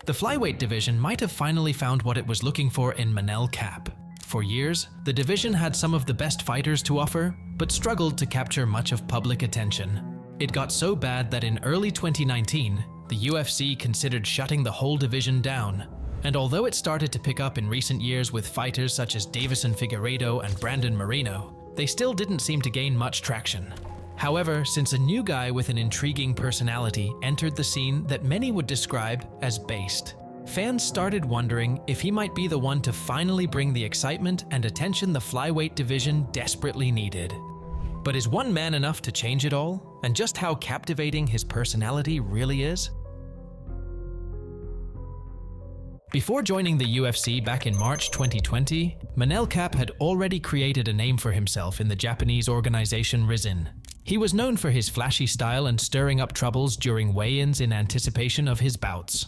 The flyweight division might have finally found what it was looking for in Manel Kape. For years, the division had some of the best fighters to offer, but struggled to capture much of public attention. It got so bad that in early 2019, the UFC considered shutting the whole division down. And although it started to pick up in recent years with fighters such as Davison Figueiredo and Brandon Moreno, they still didn't seem to gain much traction. However, since a new guy with an intriguing personality entered the scene that many would describe as based, fans started wondering if he might be the one to finally bring the excitement and attention the flyweight division desperately needed. But is one man enough to change it all? And just how captivating his personality really is? Before joining the UFC back in March 2020, Manel Kape had already created a name for himself in the Japanese organization Rizin. He was known for his flashy style and stirring up troubles during weigh-ins in anticipation of his bouts.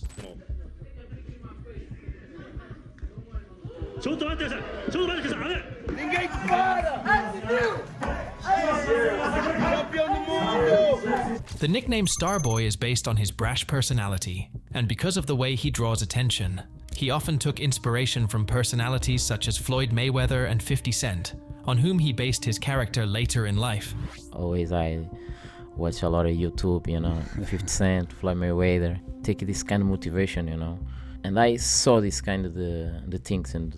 The nickname Starboy is based on his brash personality, and because of the way he draws attention. He often took inspiration from personalities such as Floyd Mayweather and 50 Cent, on whom he based his character later in life. Always I watch a lot of YouTube, 50 Cent, Floyd Mayweather, take this kind of motivation, And I saw this kind of the things and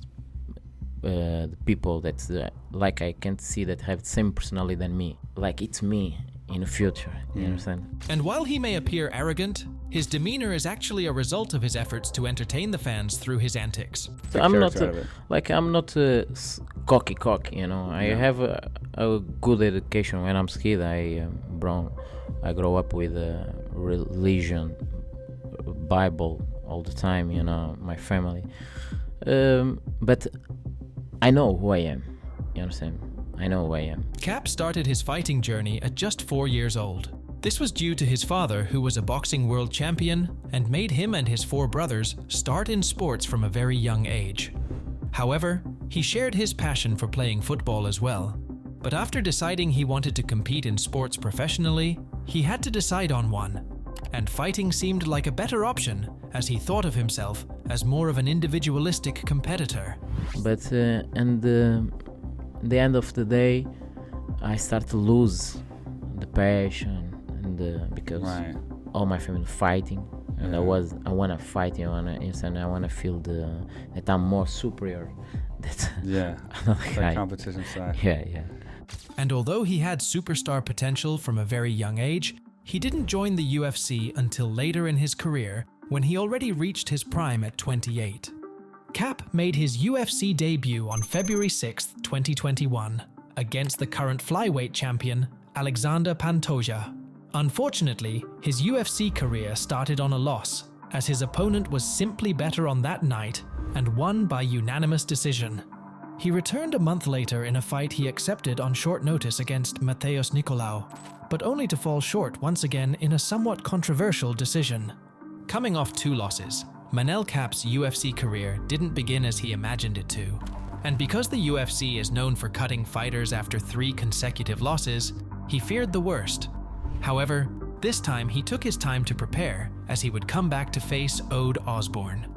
the people that like I can see that have the same personality than me. Like it's me in the future, you understand? And while he may appear arrogant, his demeanor is actually a result of his efforts to entertain the fans through his antics. So I'm not cocky, I have a good education. When I'm a kid, I grow up with religion, Bible all the time, my family. But I know who I am, you understand? I know who I am. Kape started his fighting journey at just 4 years old. This was due to his father, who was a boxing world champion, and made him and his 4 brothers start in sports from a very young age. However, he shared his passion for playing football as well. But after deciding he wanted to compete in sports professionally, he had to decide on one. And fighting seemed like a better option, as he thought of himself as more of an individualistic competitor. But in the end of the day, I start to lose the passion, and because all my family fighting, and I want to fight, I want to feel that I'm more superior. That competition side. Yeah. And although he had superstar potential from a very young age, he didn't join the UFC until later in his career, when he already reached his prime at 28. Kape made his UFC debut on February 6, 2021, against the current flyweight champion, Alexander Pantoja. Unfortunately, his UFC career started on a loss, as his opponent was simply better on that night and won by unanimous decision. He returned a month later in a fight he accepted on short notice against Mateusz Nicolau, but only to fall short once again in a somewhat controversial decision. Coming off 2 losses, Manel Kape's UFC career didn't begin as he imagined it to. And because the UFC is known for cutting fighters after 3 consecutive losses, he feared the worst. However, this time he took his time to prepare, as he would come back to face Ode Osborne.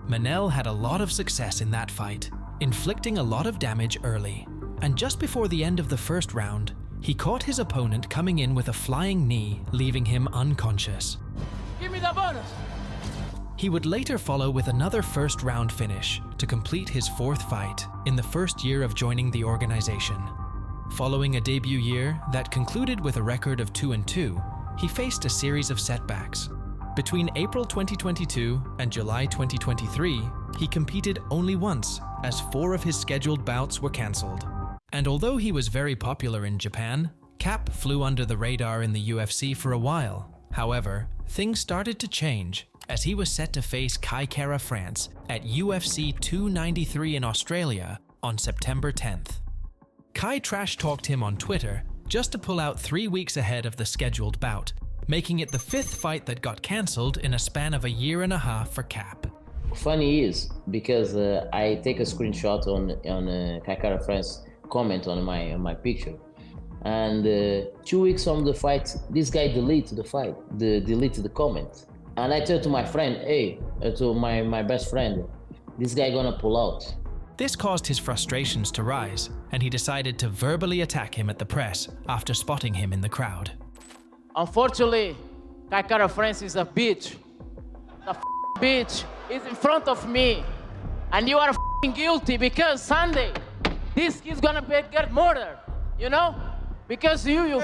Manel had a lot of success in that fight, inflicting a lot of damage early. And just before the end of the first round, he caught his opponent coming in with a flying knee, leaving him unconscious. Give me the bonus! He would later follow with another first-round finish to complete his 4th fight in the first year of joining the organization. Following a debut year that concluded with a record of 2-2, he faced a series of setbacks. Between April 2022 and July 2023, he competed only once, as 4 of his scheduled bouts were cancelled. And although he was very popular in Japan, Kape flew under the radar in the UFC for a while. However, things started to change, as he was set to face Kai Kara France at UFC 293 in Australia on September 10th. Kai trash-talked him on Twitter just to pull out 3 weeks ahead of the scheduled bout, making it the 5th fight that got cancelled in a span of a year and a half for Kape. Funny is, because I take a screenshot on Kai Kara France comment on my picture, and 2 weeks on the fight, this guy deleted the comment. And I tell to my friend, hey, to my best friend, this guy gonna pull out. This caused his frustrations to rise, and he decided to verbally attack him at the press after spotting him in the crowd. Unfortunately, Kai Francis is a bitch. The bitch is in front of me, and you are guilty because Sunday, this kid's gonna get murdered, you know? Because you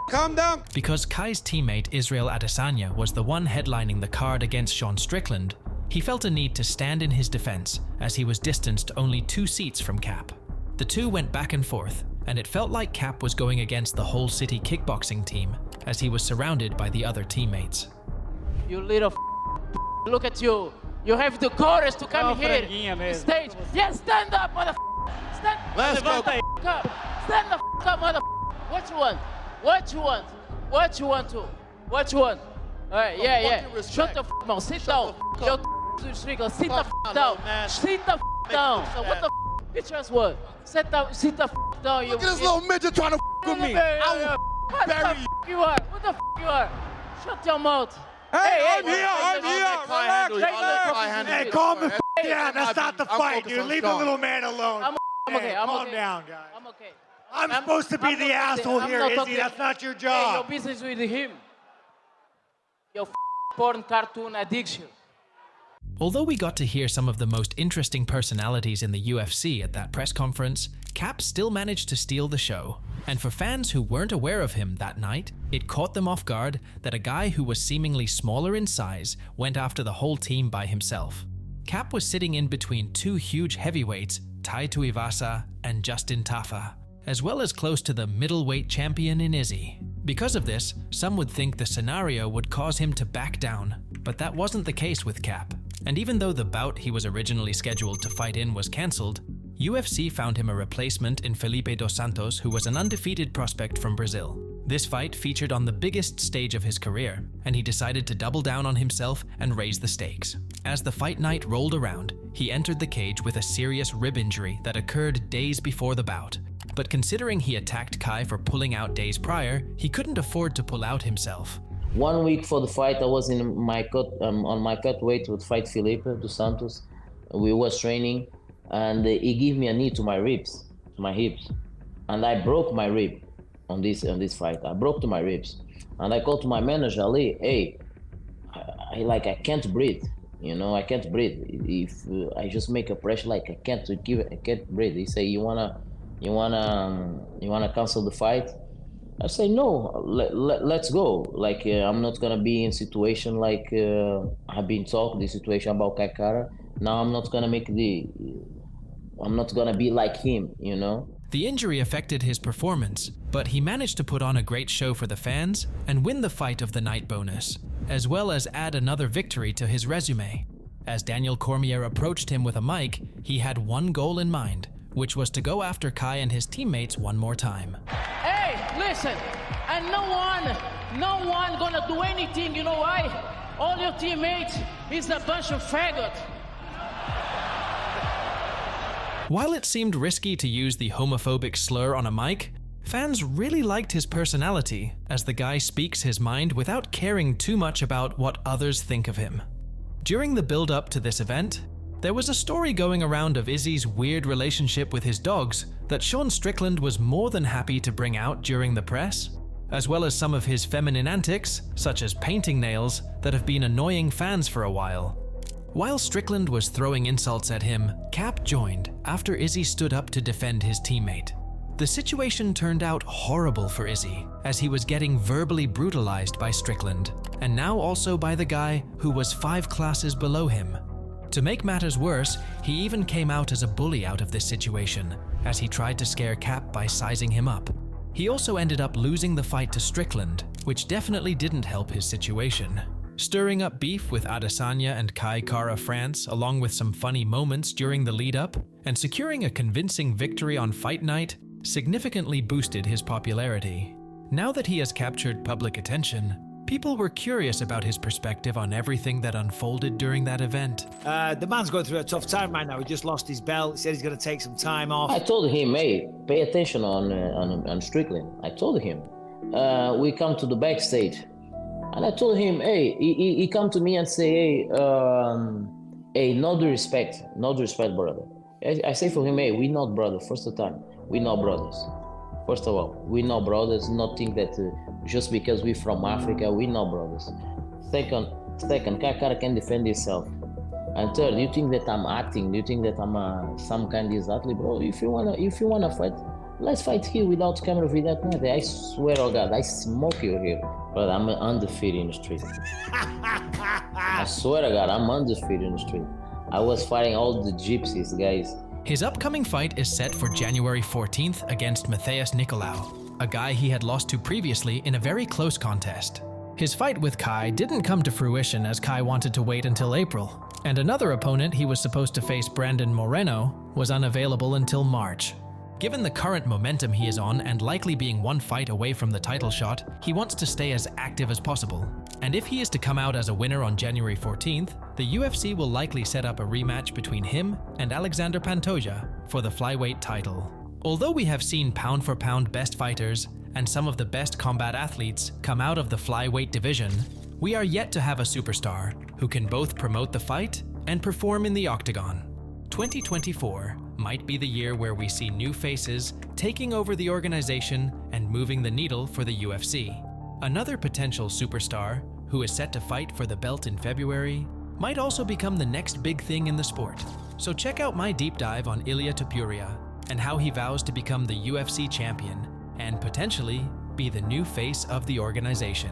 calm down. Because Kai's teammate Israel Adesanya was the one headlining the card against Sean Strickland, he felt a need to stand in his defense as he was distanced only 2 seats from Cap. The two went back and forth, and it felt like Cap was going against the whole city kickboxing team as he was surrounded by the other teammates. You little look at you. You have the courage to come here, stage. Yes, stand up, motherfucker. Stand. Let's go. Up. Stand the up, motherfucker. What you want? What you want? What you want to? What you want? All right, yeah. Shut the mouth. Sit down. Yo, Strickland, sit the down. Sit the down. So what the bitch ass what? Sit the down. Look at this little midget trying to with me. I will bury you. You are? What the you are? Shut your mouth. Hey, I'm here. Relax. Hey, calm the down. That's not the fight, dude. Leave the little man alone. I'm okay. Calm down, guys. I'm okay. I'm supposed to be the asshole here, Izzy. That's not your Hey, job. no business with him. Your porn cartoon addiction. Although we got to hear some of the most interesting personalities in the UFC at that press conference, Cap still managed to steal the show. And for fans who weren't aware of him that night, it caught them off guard that a guy who was seemingly smaller in size went after the whole team by himself. Cap was sitting in between 2 huge heavyweights, Tai Tuivasa and Justin Tafa, as well as close to the middleweight champion in Izzy. Because of this, some would think the scenario would cause him to back down, but that wasn't the case with Cap. And even though the bout he was originally scheduled to fight in was cancelled, UFC found him a replacement in Felipe dos Santos, who was an undefeated prospect from Brazil. This fight featured on the biggest stage of his career, and he decided to double down on himself and raise the stakes. As the fight night rolled around, he entered the cage with a serious rib injury that occurred days before the bout. But considering he attacked Kai for pulling out days prior, he couldn't afford to pull out himself. 1 week for the fight, I was in my on my cut weight to fight Felipe dos Santos. We was training, and he gave me a knee to my ribs, to my hips, and I broke my rib on this fight. I broke to my ribs, and I called to my manager, Ali, hey, I can't breathe. You know, I can't breathe. If I just make a pressure, like I can't breathe. He say, you wanna cancel the fight? I say, no, let's go. Like, I'm not gonna be in situation like I've been talking, the situation about Kaikara. Now I'm not gonna be like him, you know? The injury affected his performance, but he managed to put on a great show for the fans and win the fight of the night bonus, as well as add another victory to his resume. As Daniel Cormier approached him with a mic, he had one goal in mind, which was to go after Kai and his teammates one more time. Hey, listen, and no one gonna do anything, you know why? All your teammates is a bunch of faggots. While it seemed risky to use the homophobic slur on a mic, fans really liked his personality, as the guy speaks his mind without caring too much about what others think of him. During the build-up to this event, there was a story going around of Izzy's weird relationship with his dogs that Sean Strickland was more than happy to bring out during the press, as well as some of his feminine antics, such as painting nails, that have been annoying fans for a while. While Strickland was throwing insults at him, Cap joined after Izzy stood up to defend his teammate. The situation turned out horrible for Izzy, as he was getting verbally brutalized by Strickland, and now also by the guy who was 5 classes below him. To make matters worse, he even came out as a bully out of this situation, as he tried to scare Cap by sizing him up. He also ended up losing the fight to Strickland, which definitely didn't help his situation. Stirring up beef with Adesanya and Kai Kara France, along with some funny moments during the lead-up, and securing a convincing victory on fight night, significantly boosted his popularity. Now that he has captured public attention, people were curious about his perspective on everything that unfolded during that event. The man's going through a tough time right now. He just lost his belt. He said he's going to take some time off. I told him, hey, pay attention on Strickland. I told him. We come to the backstage. And I told him, hey, he come to me and say, hey, no disrespect, brother. I say for him, hey, we not brothers, first of time, we not brothers. First of all, we not brothers, not think that just because we from Africa, we not brothers. Second, Kakara can defend himself. And third, you think that I'm acting, you think that I'm some kind of athlete, bro, if you wanna fight, let's fight here without camera, without nothing. I swear to God, I smoke you here. But I'm undefeated in the street. I swear to God, I'm undefeated in the street. I was fighting all the gypsies, guys. His upcoming fight is set for January 14th against Matheus Nicolau, a guy he had lost to previously in a very close contest. His fight with Kai didn't come to fruition as Kai wanted to wait until April, and another opponent he was supposed to face, Brandon Moreno, was unavailable until March. Given the current momentum he is on and likely being one fight away from the title shot, he wants to stay as active as possible. And if he is to come out as a winner on January 14th, the UFC will likely set up a rematch between him and Alexander Pantoja for the flyweight title. Although we have seen pound-for-pound best fighters and some of the best combat athletes come out of the flyweight division, we are yet to have a superstar who can both promote the fight and perform in the octagon. 2024 might be the year where we see new faces taking over the organization and moving the needle for the UFC. Another potential superstar, who is set to fight for the belt in February, might also become the next big thing in the sport. So check out my deep dive on Ilia Topuria and how he vows to become the UFC champion and potentially be the new face of the organization.